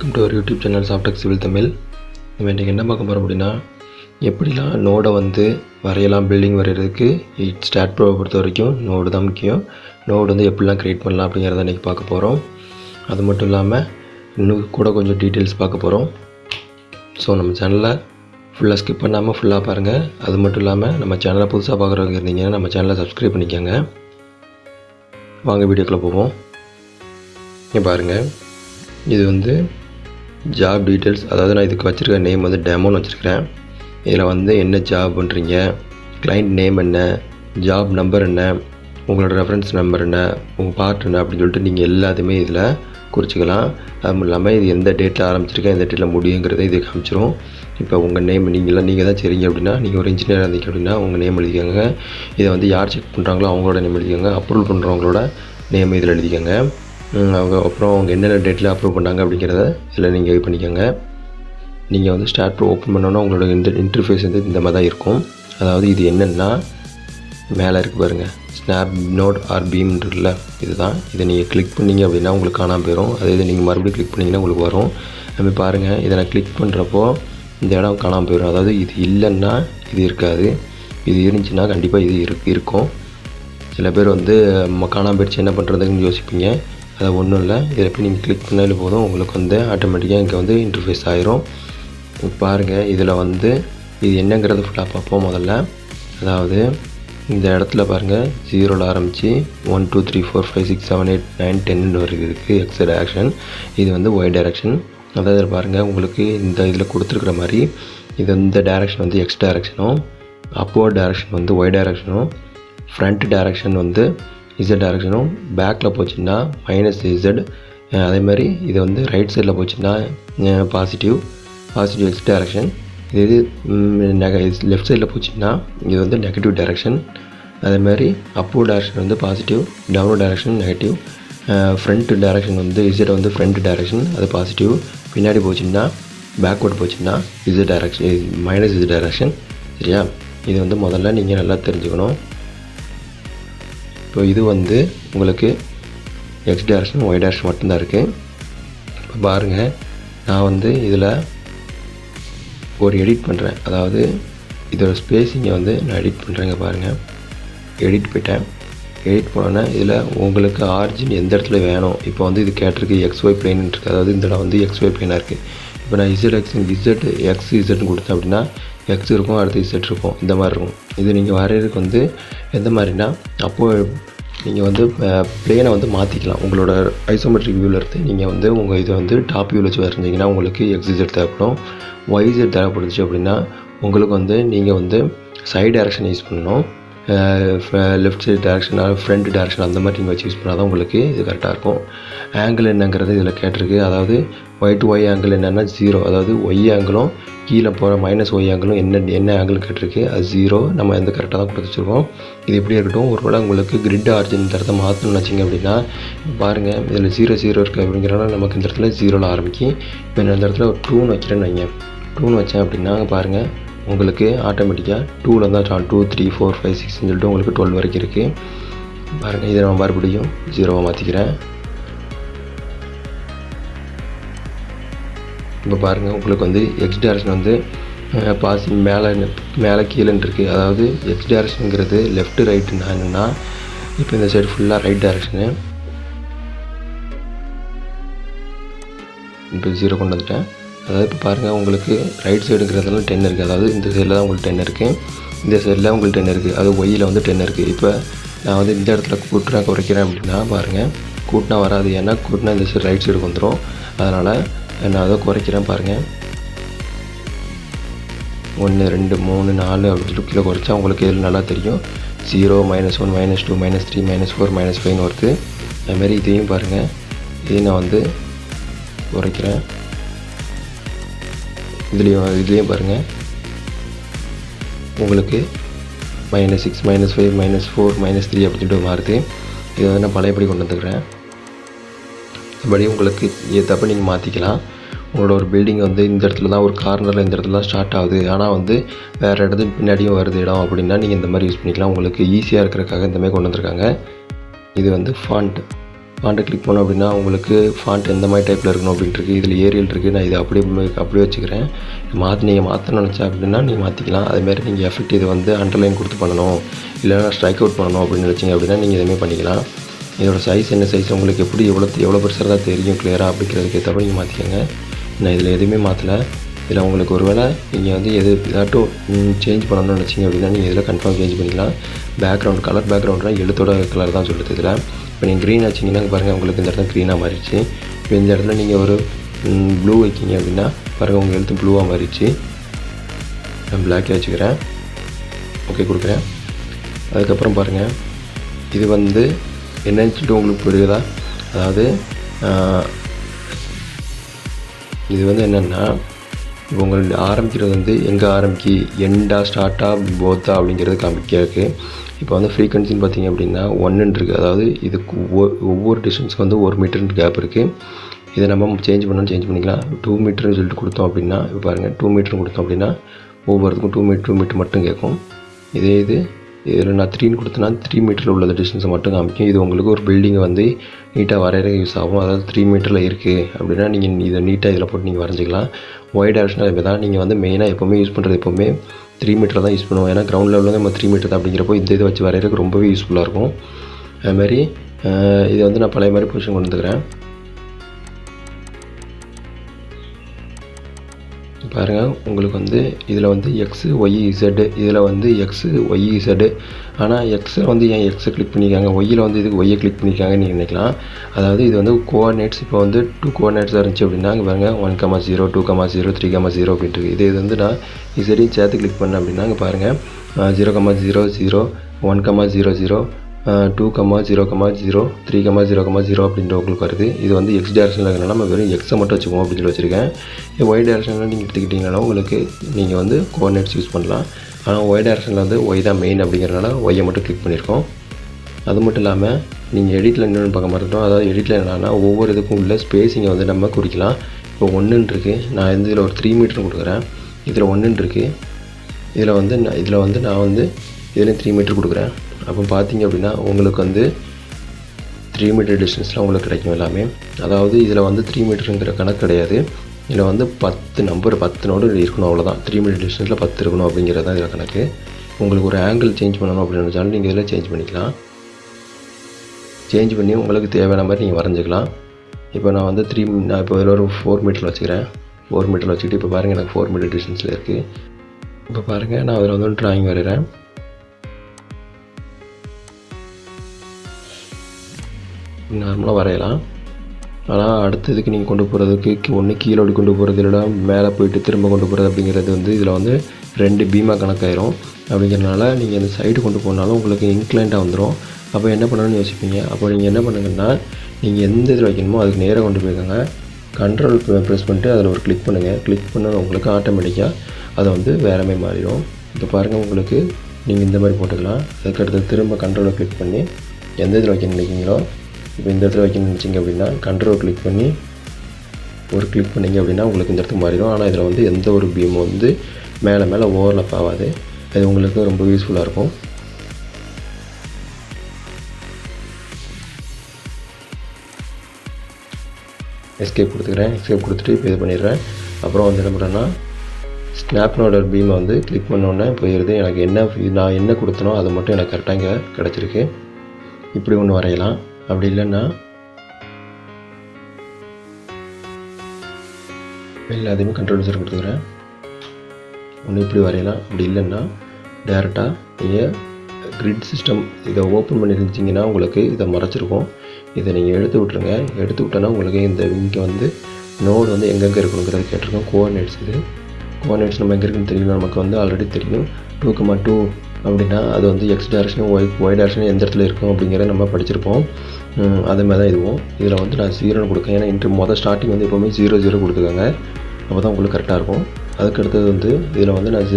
Welcome to our YouTube channel Softech civil Tamil. நம்ம இன்றைக்கி என்ன பார்க்க போகிறோம் அப்படின்னா, எப்படிலாம் நோடை வந்து வரையலாம். பில்டிங் வரைகிறதுக்கு staadpro பொறுத்த வரைக்கும் நோடு தான் முக்கியம். நோடு வந்து எப்படிலாம் க்ரியேட் பண்ணலாம் அப்படிங்கிறத இன்றைக்கி பார்க்க போகிறோம். அது மட்டும் இல்லாமல் இன்னும் கூட கொஞ்சம் டீட்டெயில்ஸ் பார்க்க போகிறோம். ஸோ நம்ம சேனலை ஃபுல்லாக ஸ்கிப் பண்ணாமல் ஃபுல்லாக பாருங்கள். அது மட்டும் இல்லாமல் நம்ம சேனலை புதுசாக பார்க்குறவங்க இருந்தீங்கன்னா நம்ம சேனலை சப்ஸ்கிரைப் பண்ணிக்கோங்க. வாங்க வீடியோக்குள்ளே போவோம். இங்கே பாருங்கள், இது வந்து ஜாப் டீட்டெயில்ஸ். அதாவது நான் இதுக்கு வச்சுருக்க நேம் வந்து டெமோன்னு வச்சுருக்கிறேன். இதில் வந்து என்ன ஜாப் பண்ணுறீங்க, கிளைண்ட் நேம் என்ன, ஜாப் நம்பர் என்ன, உங்களோட ரெஃபரன்ஸ் நம்பர் என்ன, உங்கள் பார்ட் என்ன அப்படின்னு சொல்லிட்டு நீங்கள் எல்லாத்தையுமே இதில் குறிச்சிக்கலாம். அதுவும் இல்லாமல் இது எந்த டேட்டில் ஆரம்பிச்சிருக்கேன், எந்த டேட்டில் முடியுங்கிறத இது காமிச்சிரும். இப்போ உங்கள் நேம் நீங்கள் தான் சரிங்க அப்படின்னா, நீங்கள் ஒரு இன்ஜினியராக இருந்தீங்க அப்படின்னா உங்கள் நேம் எழுதிக்கோங்க. இதை வந்து யார் செக் பண்ணுறாங்களோ அவங்களோட நேம் எழுதிக்கோங்க. அப்ரூவல் பண்ணுறவங்களோட நேம் இதில் எழுதிக்கோங்க. அப்புறம் அவங்க என்னென்ன டேட்டில் அப்ரூவ் பண்ணாங்க அப்படிங்கிறத இதில் நீங்கள் இது பண்ணிக்கோங்க. நீங்கள் வந்து staadpro ஓப்பன் பண்ணோன்னா உங்களோட இன்டர்ஃபேஸ் வந்து இந்த மாதிரி தான் இருக்கும். அதாவது இது என்னென்னா, மேலே இருக்குது பாருங்கள், ஸ்னாப் நோட் ஆர் பீம் இருக்குல்ல, இதுதான். இதை நீங்கள் கிளிக் பண்ணிங்க அப்படின்னா உங்களுக்கு காணாமல் போயிடும். அதே இது நீங்கள் மறுபடியும் கிளிக் பண்ணிங்கன்னா உங்களுக்கு வரும். அப்படி பாருங்கள், இதை நான் கிளிக் பண்ணுறப்போ இந்த இடம் காணாமல் போயிடும். அதாவது இது இல்லைன்னா இது இருக்காது, இது இருந்துச்சுன்னா கண்டிப்பாக இது இருக்கும். சில பேர் வந்து காணாமல் போயிடுச்சு என்ன பண்ணுறதுன்னு யோசிப்பீங்க. அது ஒன்றும் இல்லை, இதில் எப்படி நீங்கள் கிளிக் பண்ணாலும் போதும், உங்களுக்கு வந்து ஆட்டோமேட்டிக்காக இங்கே வந்து இன்டர்ஃபேஸ் ஆயிரும். பாருங்கள், இதில் வந்து இது என்னங்கிறது ஃபுல்லாக பார்ப்போம் முதல்ல. அதாவது இந்த இடத்துல பாருங்கள், 0ல் ஆரம்பித்து 1 2 3 4 5 6 7 8 9 10 வரைக்கும் இருக்குது எக்ஸ் டைரக்ஷன். இது வந்து ஒய் டைரக்ஷன். அதாவது பாருங்கள், உங்களுக்கு இந்த இதில் கொடுத்துருக்குற மாதிரி இது இந்த டைரக்ஷன் வந்து எக்ஸ் டைரக்ஷனும், அப்வர்ட் டைரக்ஷன் வந்து ஒய் டைரக்ஷனும், ஃப்ரண்ட் டைரக்ஷன் வந்து இசட் டைரக்ஷனும், பேக்கில் போச்சுன்னா -z. அதே மாதிரி இது வந்து ரைட் சைடில் போச்சுன்னா பாசிட்டிவ் எக்ஸ் டைரக்ஷன். இது லெஃப்ட் சைடில் போச்சுன்னா இது வந்து நெகட்டிவ் டைரக்ஷன். அதே மாதிரி அப்வர்ட் டைரக்ஷன் வந்து positive, downward direction negative, front direction வந்து இசட் வந்து ஃப்ரண்ட் டைரக்ஷன், அது பாசிட்டிவ். பின்னாடி போச்சுன்னா பேக்வர்ட் போச்சுன்னா இசட் டைரக்ஷன் -z டைரக்ஷன். சரியா? இது வந்து முதல்ல நீங்கள் நல்லா தெரிஞ்சுக்கணும். இப்போ இது வந்து உங்களுக்கு எக்ஸ் டைரக்ஷன் ஒய் டைரக்ஷன் மட்டும்தான் இருக்குது. இப்போ பாருங்கள், நான் வந்து இதில் ஒரு எடிட் பண்ணுறேன். அதாவது இதோட ஸ்பேஸிங்கை வந்து நான் எடிட் பண்ணுறேங்க. பாருங்கள், எடிட் போயிட்டேன். எடிட் பண்ணோன்னா இதில் உங்களுக்கு ஆரிஜின் எந்த இடத்துல வேணும். இப்போ வந்து இது கேட்டிருக்கு XY பிளேன் இருக்குது. அதாவது இந்த இடம் வந்து XY பிளேனாக இருக்குது. இப்போ நான் இசட்னு கொடுத்தேன் அப்படின்னா எக்ஸ் இருக்கும், அடுத்து இசட் இருக்கும், இந்த மாதிரி இருக்கும். இது நீங்கள் வரைகிறதுக்கு வந்து எந்த மாதிரினா, அப்போது நீங்கள் வந்து பிளேனை வந்து மாற்றிக்கலாம். உங்களோட ஐசோமெட்ரிக் வியூவில் இருந்து நீங்கள் வந்து உங்கள் இதை வந்து டாப் வியூவில் வச்சு வரைஞ்சிங்கன்னா உங்களுக்கு XZ தேவைப்படும். YZ தேவைப்படுச்சு அப்படின்னா உங்களுக்கு வந்து நீங்கள் வந்து சைடு டைரக்ஷன் யூஸ் பண்ணணும். Left side direction, front direction அந்த மாதிரி நீங்கள் வச்சு யூஸ் பண்ணால் தான் உங்களுக்கு இது கரெக்டாக இருக்கும். ஆங்கிள் என்னங்கிறது இதில் கேட்டிருக்கு. அதாவது Y to Y ஆங்கிள் என்னென்னா 0. அதாவது ஒய் ஆங்கிளும் கீழே போகிற -y ஆங்கிளும் என்ன ஆங்கிள் கேட்டிருக்கு, அது 0. நம்ம எந்த கரெக்டாக தான் கொடுத்து வச்சுருக்கோம். இது எப்படி இருக்கட்டும். ஒரு வேளை உங்களுக்கு கிரிட் ஆரிஜின் இந்த இடத்த மாற்றணும்னு வச்சிங்க அப்படின்னா பாருங்கள், இதில் 0 இருக்குது அப்படிங்கிறனால நமக்கு இந்த இடத்துல 0ல் ஆரம்பிக்கும். இப்போ நான் இந்த இடத்துல ஒரு 2ன்னு வைக்கிறேன்னு வைங்க. 2ன்னு வச்சேன் அப்படின்னா பாருங்கள், உங்களுக்கு ஆட்டோமேட்டிக்காக 2ல் தான் 2 3 4 5 6ன்னு சொல்லிட்டு உங்களுக்கு 12 வரைக்கும் இருக்குது. பாருங்கள், இதை நான் மறுபடியும் 0வாக மாற்றிக்கிறேன். இப்போ பாருங்கள், உங்களுக்கு வந்து எக்ஸ் டைரக்ஷன் வந்து மேலே கீழேன்னு இருக்குது. அதாவது எக்ஸ் டைரக்ஷனுங்கிறது லெஃப்ட் ரைட்டுன்னா என்னென்னா, இப்போ இந்த சைடு ஃபுல்லாக ரைட் டைரக்ஷனு. இப்போ 0 கொண்டு வந்துட்டேன். அதாவது இப்போ பாருங்கள், உங்களுக்கு ரைட் சைடுங்கிறதுலாம் 10 இருக்குது. அதாவது இந்த சைடில் தான் உங்களுக்கு 10 இருக்குது, இந்த சைடில் உங்களுக்கு 10 இருக்குது. அது ஒய்யில் வந்து 10 இருக்குது. இப்போ நான் வந்து இந்த இடத்துல கூட்டுறேன் குறைக்கிறேன் அப்படின்னா பாருங்கள், கூட்டினா வராது. ஏன்னா கூட்டினா இந்த சைடு ரைட் சைடுக்கு வந்துடும். அதனால் நான் அதை குறைக்கிறேன். பாருங்கள், 1 2 3 4 அப்படி கீழே குறைச்சா உங்களுக்கு இதில் நல்லா தெரியும். 0 -1 -2 -3 -4 -5ன்னு வருது. அதுமாரி இதையும் பாருங்கள், இதையும் நான் வந்து குறைக்கிறேன். இதுலேயும் பாருங்கள், உங்களுக்கு -6 -5 -4 -3 அப்படின்னு சொல்லிட்டு மாறுது. இதை வந்து நான் பழையபடி கொண்டு வந்துக்கிறேன். மறுபடி உங்களுக்கு ஏற்றப்ப நீங்கள் மாற்றிக்கலாம். உங்களோட ஒரு பில்டிங் வந்து இந்த இடத்துல தான் ஒரு கார்னரில் இந்த இடத்துல தான் ஸ்டார்ட் ஆகுது, ஆனால் வந்து வேறு இடத்துக்கு பின்னாடியும் வருது இடம் அப்படின்னா நீங்கள் இந்த மாதிரி யூஸ் பண்ணிக்கலாம். உங்களுக்கு ஈஸியாக இருக்கிறதுக்காக இந்த மாதிரி கொண்டு வந்திருக்காங்க. இது வந்து ஃபாண்ட் ஃபாண்ட்டை கிளிக் பண்ணோம் அப்படின்னா உங்களுக்கு ஃபாண்ட் எந்த மாதிரி டைப்பில் இருக்கணும் அப்படின்ட்டு இதில் ஏரியல் இருக்குது. நான் இதை அப்படியே வச்சுக்கிறேன். நீங்கள் மாற்றணும்னு நினச்சா அப்படின்னா நீங்கள் மாற்றிக்கலாம். அதேமாதிரி நீங்கள் எஃபெக்ட் இது வந்து அண்டர்லைன் கொடுத்து பண்ணணும், இல்லைனா ஸ்ட்ரைக் அவுட் பண்ணணும் அப்படின்னு நினச்சிங்க அப்படின்னா நீங்கள் இதுவுமே பண்ணிக்கலாம். இதோட சைஸ் என்ன சைஸ் உங்களுக்கு எப்படி எவ்வளோ பெருசாக தான் தெரியும் கிளியராக அப்படிங்கிறதுக்கு ஏற்றப்போ நீங்கள் மாற்றிக்கோங்க. நான் இதில் எதுவுமே மாற்றலை. இதில் உங்களுக்கு ஒரு வேளை நீங்கள் வந்து ஏதாட்டும் சேஞ்ச் பண்ணணும்னு நினச்சிங்க அப்படின்னா நீங்கள் இதில் கன்ஃபார்ம் சேஞ்ச் பண்ணிக்கலாம். பேக்ரவுண்ட் கலர் பேக்ரவுண்ட்லாம் எழுத்தோட கலர் தான் சொல்லுது. இதில் இப்போ நீங்கள் க்ரீன் வச்சிங்கன்னா பாருங்கள் உங்களுக்கு இந்த இடத்துல க்ரீனாக மாறிடுச்சு. இப்போ இந்த இடத்துல நீங்கள் ஒரு ப்ளூ வைக்கிங்க அப்படின்னா பாருங்கள் உங்கள் எழுத்து ப்ளூவாக மாறிடுச்சு. நான் பிளாக்கே வச்சுக்கிறேன், ஓகே கொடுக்குறேன். அதுக்கப்புறம் பாருங்கள் இது வந்து என்னன்னு சொல்லிட்டு உங்களுக்கு புரியுதா? அதாவது இது வந்து என்னென்னா இப்போ உங்களுக்கு ஆரம்பிக்கிறது வந்து எங்கே ஆரம்பிக்கி எண்டா ஸ்டார்ட்டா போத்தா அப்படிங்கிறது காமிக்காருக்கு. இப்போ வந்து ஃப்ரீக்வன்சின்னு பார்த்தீங்க அப்படின்னா 1 இருக்குது. அதாவது இதுக்கு ஒவ்வொரு டிஸ்டன்ஸ்க்கு வந்து 1 மீட்டர் கேப் இருக்குது. இதை நம்ம சேஞ்ச் சேஞ்ச் பண்ணிக்கலாம். 2 மீட்டர்னு சொல்லிட்டு கொடுத்தோம் அப்படின்னா இப்போ பாருங்கள் 2 மீட்டர்னு கொடுத்தோம் அப்படின்னா ஒவ்வொருத்துக்கும் 2 மீட்டர் மட்டும் கேட்கும். இதில் நான் 3ன்னு கொடுத்தேன்னா 3 மீட்டரில் உள்ள டிஸ்டன்ஸை மட்டும் காமிக்கும். இது உங்களுக்கு ஒரு பில்டிங்கை வந்து நீட்டாக வரைகிற யூஸ் ஆகும். அதாவது 3 மீட்டரில் இருக்குது அப்படின்னா நீங்கள் இதை நீட்டாக இதில் போட்டு நீங்கள் வரைஞ்சிக்கலாம். ஒய் டைரக்ஷனாக இப்போ தான் நீங்கள் வந்து மெயினாக எப்போவுமே யூஸ் பண்ணுறது எப்போவுமே 3 மீட்டர் தான் யூஸ் பண்ணுவோம். ஏன்னா கிரவுண்ட் லெவலில் நம்ம 3 மீட்டர் தான் அப்படிங்கிறப்போ இந்த இதை வச்சு வரைகிறதுக்கு ரொம்பவே யூஸ்ஃபுல்லாக இருக்கும். அதுமாதிரி இதை வந்து நான் பழைய மாதிரி பொசிஷன் கொண்டு வந்துக்கிறேன். பாருங்கள் உங்களுக்கு வந்து இதில் வந்து எக்ஸு ஒய் இசட்டு, இதில் வந்து எக்ஸு ஒய் இசட்டு. ஆனால் எக்ஸில் வந்து ஏன் எக்ஸை கிளிக் பண்ணியிருக்காங்க, ஒய்யில் வந்து இதுக்கு ஒய்யை கிளிக் பண்ணியிருக்காங்கன்னு நீங்கள் நினைக்கலாம். அதாவது இது வந்து கோஆர்டினேட்ஸ். இப்போ வந்து 2 கோஆர்டினேட்ஸாக இருந்துச்சு அப்படின்னா இங்கே பாருங்கள் 1,0 2,0 3,0 அப்படின்ட்டு இருக்குது. இது வந்து நான் இசட்டையும் சேர்த்து கிளிக் பண்ணேன் அப்படின்னா இங்கே பாருங்கள் 0,00 1,00 2,0,0 3,0,0 அப்படின்ற உங்களுக்கு வருது. இது வந்து எக்ஸ் டேரக்ஷனில் இருக்கிறனால நம்ம வெறும் எக்ஸை மட்டும் வச்சுக்குவோம் அப்படின்னு சொல்லி வச்சுருக்கேன். ஒய் டேரக்ஷனில் நீங்கள் எடுத்துக்கிட்டிங்கன்னா உங்களுக்கு நீங்கள் வந்து கோஆர்டினேட்ஸ் யூஸ் பண்ணலாம். ஆனால் ஒய் டேரக்ஷனில் வந்து ஒய் தான் மெயின் அப்படிங்கிறனால ஒய்யை மட்டும் கிளிக் பண்ணியிருக்கோம். அது மட்டும் இல்லாமல் நீங்கள் எடிட்டில் இன்னொன்று பார்க்க மாட்டோம். அதாவது எடிட்டில் என்னன்னா ஒவ்வொரு இதுக்கும் உள்ள ஸ்பேஸிங்கை வந்து நம்ம குறிக்கலாம். இப்போ 1 இருக்குது, நான் வந்து இதில் ஒரு 3 மீட்டர் கொடுக்குறேன். இதில் 1 இருக்குது, இதில் வந்து நான் வந்து இதில் 3 மீட்டர் கொடுக்குறேன். அப்போ பார்த்தீங்க அப்படின்னா உங்களுக்கு வந்து 3 மீட்டர் டிஸ்டன்ஸில் உங்களுக்கு கிடைக்கும் எல்லாமே. அதாவது இதில் வந்து 3 மீட்டருங்கிற கணக்கு கிடையாது. இதில் வந்து 10 நோடு இருக்கணும், அவ்வளோதான். 3 மீட்டர் டிஸ்டன்ஸில் 10 இருக்கணும் அப்படிங்கிறது தான் இதில் கணக்கு. உங்களுக்கு ஒரு ஆங்கிள் சேஞ்ச் பண்ணணும் அப்படின்னு நினச்சாலும் நீங்கள் இதில் சேஞ்ச் பண்ணிக்கலாம். சேஞ்ச் பண்ணி உங்களுக்கு தேவையான மாதிரி நீங்கள் வரைஞ்சிக்கலாம். இப்போ நான் வந்து நான் இப்போ இதில் ஒரு 4 மீட்டர் வச்சுக்கிறேன். 4 மீட்டர் வச்சுக்கிட்டு இப்போ பாருங்கள் எனக்கு 4 மீட்டர் டிஸ்டன்ஸில் இருக்குது. இப்போ பாருங்கள் நான் அதில் வந்து ட்ராயிங் வரைகிறேன். நார்மலாக வரையலாம். ஆனால் அடுத்ததுக்கு நீங்கள் கொண்டு போகிறதுக்கு ஒன்று கீழே கொண்டு போகிறது, இல்லைனா மேலே போயிட்டு திரும்ப கொண்டு போகிறது அப்படிங்கிறது வந்து இதில் வந்து 2 பீமாக கணக்காயிரும். அப்படிங்கிறனால நீங்கள் இந்த சைடு கொண்டு போனாலும் உங்களுக்கு இன்க்ளைண்டாக வந்துடும். அப்போ என்ன பண்ணணும்னு யோசிப்பீங்க. அப்போ நீங்கள் என்ன பண்ணுங்கன்னா நீங்கள் எந்த இதில் வைக்கணுமோ அதுக்கு நேராக கொண்டு போய்க்கோங்க. கண்ட்ரோல் ப்ரெஸ் பண்ணிட்டு அதில் ஒரு கிளிக் பண்ணுங்கள். கிளிக் பண்ண உங்களுக்கு ஆட்டோமேட்டிக்காக அதை வந்து வேறு மாதிரி மாறிடும். இப்போ பாருங்கள் உங்களுக்கு நீங்கள் இந்த மாதிரி போட்டுக்கலாம். அதுக்கடுத்து திரும்ப கண்ட்ரோலை கிளிக் பண்ணி எந்த இதில் வைக்க நினைக்கிறீங்களோ, இப்போ இந்த இடத்துல வைக்கணும்னு நினச்சிங்க அப்படின்னா கண்ட்ரோல் கிளிக் பண்ணி ஒரு கிளிக் பண்ணிங்க அப்படின்னா உங்களுக்கு இந்த இடத்துக்கு மாறிடும். ஆனால் இதில் வந்து எந்த ஒரு பீமும் வந்து மேலே ஓவர்லப் ஆகாது. அது உங்களுக்கு ரொம்ப யூஸ்ஃபுல்லாக இருக்கும். எஸ்கேப் கொடுத்துக்கிறேன். எஸ்கேப் கொடுத்துட்டு இப்போ இது பண்ணிடுறேன். அப்புறம் வந்து என்ன பண்ணுறேன்னா ஸ்னாப்னோட பீமை வந்து கிளிக் பண்ணோன்னே போயிடுது. எனக்கு நான் என்ன கொடுத்தனோ அது மட்டும் எனக்கு கரெக்டாக இங்கே கிடச்சிருக்கு. இப்படி ஒன்று வரையலாம். அப்படி இல்லைன்னா எல்லாத்தையுமே கண்ட்ரோல் சார் கொடுத்துக்கிறேன். ஒன்று இப்படி வரையலாம். அப்படி இல்லைன்னா டேரெக்டாக நீங்கள் கிரிட் சிஸ்டம் இதை ஓப்பன் பண்ணியிருந்தீங்கன்னா உங்களுக்கு இதை மறைச்சிருக்கும். இதை நீங்கள் எடுத்து விட்ருங்க. எடுத்து விட்டோன்னா உங்களுக்கு இங்கே வந்து நோடு வந்து எங்கெங்கே இருக்கணுங்கிறது கேட்டிருக்கோம். கோஆர்டினேட்ஸ் இது கோஆர்டினேட்ஸ் நம்ம எங்கே இருக்குன்னு தெரியும். நமக்கு வந்து ஆல்ரெடி தெரியும். 2,2 அப்படின்னா அது வந்து எக்ஸ் டேரக்ஷனும் ஒய் டேரக்ஷனும் எந்த இடத்துல இருக்கும் அப்படிங்கிறத நம்ம படிச்சிருப்போம். அதே மாதிரி தான் இதுவும். இதில் வந்து நான் 0ன்னு கொடுக்கேன். ஏன்னா ஸ்டார்டிங் வந்து எப்போவுமே 0 கொடுத்துக்கோங்க. அப்போ தான் உங்களுக்கு கரெக்டாக இருக்கும். அதுக்கடுத்தது வந்து இதில் வந்து நான்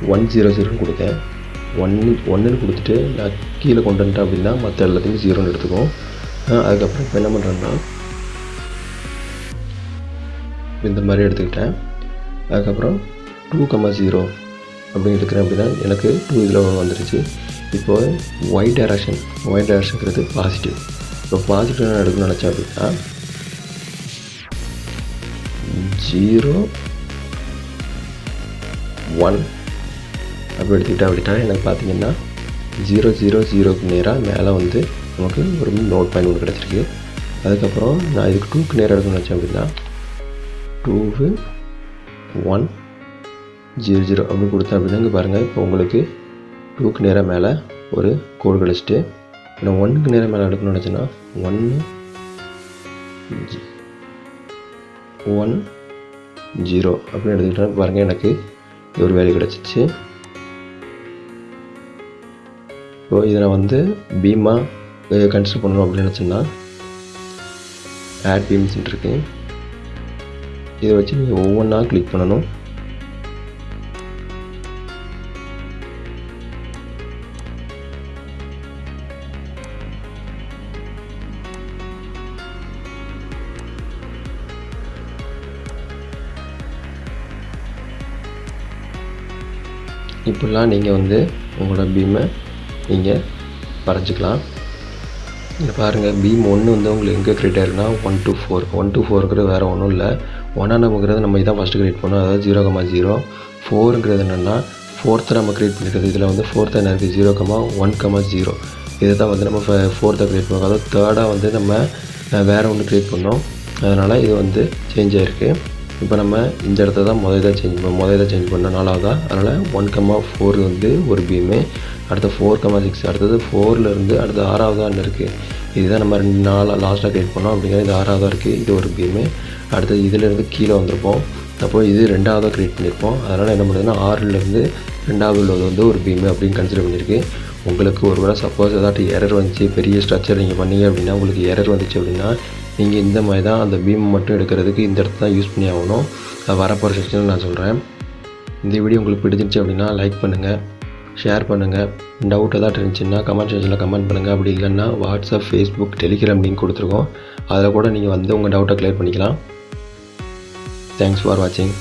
100 கொடுத்தேன். 1ன்னு கொடுத்துட்டு நான் கீழே கொண்டு வந்துட்டேன் அப்படின்னா மற்ற எல்லாத்தையும் 0ன்னு எடுத்துக்கும். அதுக்கப்புறம் இப்போ என்ன பண்ணுறேன்னா இந்த மாதிரி எடுத்துக்கிட்டேன். அதுக்கப்புறம் 2,0 அப்படின்னு எடுக்கிறேன் அப்படின்னா எனக்கு 2 இதில் வந்துடுச்சு. இப்போது ஒய் டைரக்ஷனுங்கிறது பாசிட்டிவ். இப்போ பாசிட்டிவ் நான் எடுக்கணும்னு நினச்சேன் அப்படின்னா 0 1 அப்படி எடுத்துக்கிட்டேன் அப்படின்னா எனக்கு பார்த்தீங்கன்னா 0 0 0க்கு நேராக மேலே வந்து நமக்கு ஒரு நோட் பாயிண்ட் ஒன்று கிடச்சிருக்கு. அதுக்கப்புறம் நான் இதுக்கு 2க்கு நேராக எடுக்கணும்னு நினச்சேன் அப்படின்னா 2 1 0 0 அப்படி கொடுத்தேன் அப்படின்னா இங்கே பாருங்கள் இப்போ உங்களுக்கு 2க்கு நேராக மேலே ஒரு கோடு கிடச்சிட்டு நான் 1க்கு நேராக மேலே எடுக்கணும்னு நினச்சேன்னா 1 1 0 அப்படின்னு எடுத்துக்கிட்டேன். பாருங்கள் எனக்கு ஒரு வேல்யூ கிடச்சிச்சு. இப்போ இதை நான் வந்து பீமாக கன்சிடர் பண்ணணும் அப்படின்னு நினச்சேன்னா ஆட் பீம்ஸ் இருக்கு. இதை வச்சு நீங்கள் ஒவ்வொன்றா கிளிக் பண்ணணும். இப்படிலாம் நீங்கள் வந்து உங்களோட பீமை நீங்கள் வரைஞ்சிக்கலாம். இங்கே பாருங்கள் பீம் 1 வந்து உங்களுக்கு எங்கே க்ரியேட் ஆயிருக்குன்னா 1 to 4 வேறு ஒன்றும் இல்லை. 1 நம்ம இதான் ஃபஸ்ட்டு க்ரியேட் பண்ணோம், அதாவது 0,0. 4ங்கிறது என்னென்னா 4th நம்ம க்ரியேட் பண்ணிக்கிறது. இதில் வந்து 4th என்ன இருக்குது 0,1,0. இதை தான் வந்து நம்ம 4th க்ரியேட் பண்ணோம். அதாவது 3rd வந்து நம்ம வேறு ஒன்று க்ரியேட் பண்ணோம், அதனால் இது வந்து சேஞ்ச் ஆகிருக்கு. இப்போ நம்ம இந்த இடத்த தான் முதல்ல சேஞ்ச் பண்ணோம் 4ஆவதா. அதனால் 1,4 வந்து ஒரு பீமு. அடுத்து 4,6 அடுத்தது 4லேருந்து அடுத்து 6ஆவதாக இருக்குது. இதுதான் நம்ம 2 லாஸ்ட்டாக க்ரியேட் பண்ணோம் அப்படிங்கிறது. இது 6ஆவதாக இருக்குது, இது ஒரு பீமு. அடுத்தது இதிலேருந்து கீழே வந்திருப்போம், அப்போ இது 2ஆவதாக க்ரியேட் பண்ணியிருப்போம். அதனால் என்ன பண்ணுறதுன்னா 6லேருந்து 2வது உள்ளது வந்து ஒரு பீமு அப்படின்னு கன்சிடர் பண்ணியிருக்கு. உங்களுக்கு ஒரு வேளை சப்போஸ் ஏதாச்சும் எரர் வந்துச்சு, பெரிய ஸ்ட்ரக்சர் நீங்கள் பண்ணீங்க அப்படின்னா உங்களுக்கு எரர் வந்துச்சு அப்படின்னா நீங்கள் இந்த மாதிரி தான் அந்த பீம் மட்டும் எடுக்கிறதுக்கு இந்த இடத்த தான் யூஸ் பண்ணி ஆகணும். அது வரப்போகிற செக்ஷனில் நான் சொல்கிறேன். இந்த வீடியோ உங்களுக்கு பிடிச்சிருந்துச்சு அப்படின்னா லைக் பண்ணுங்கள், ஷேர் பண்ணுங்கள். டவுட் ஏதாச்சும் இருந்துச்சுன்னா கமெண்ட் செக்ஷனில் கமெண்ட் பண்ணுங்கள். அப்படி இல்லைன்னா வாட்ஸ்அப், ஃபேஸ்புக், டெலிகிராம் லிங்க் கொடுத்துருக்கோம், அதில் கூட நீங்கள் வந்து உங்கள் டவுட்டை கிளியர் பண்ணிக்கலாம். தேங்க்ஸ் ஃபார் வாட்சிங்.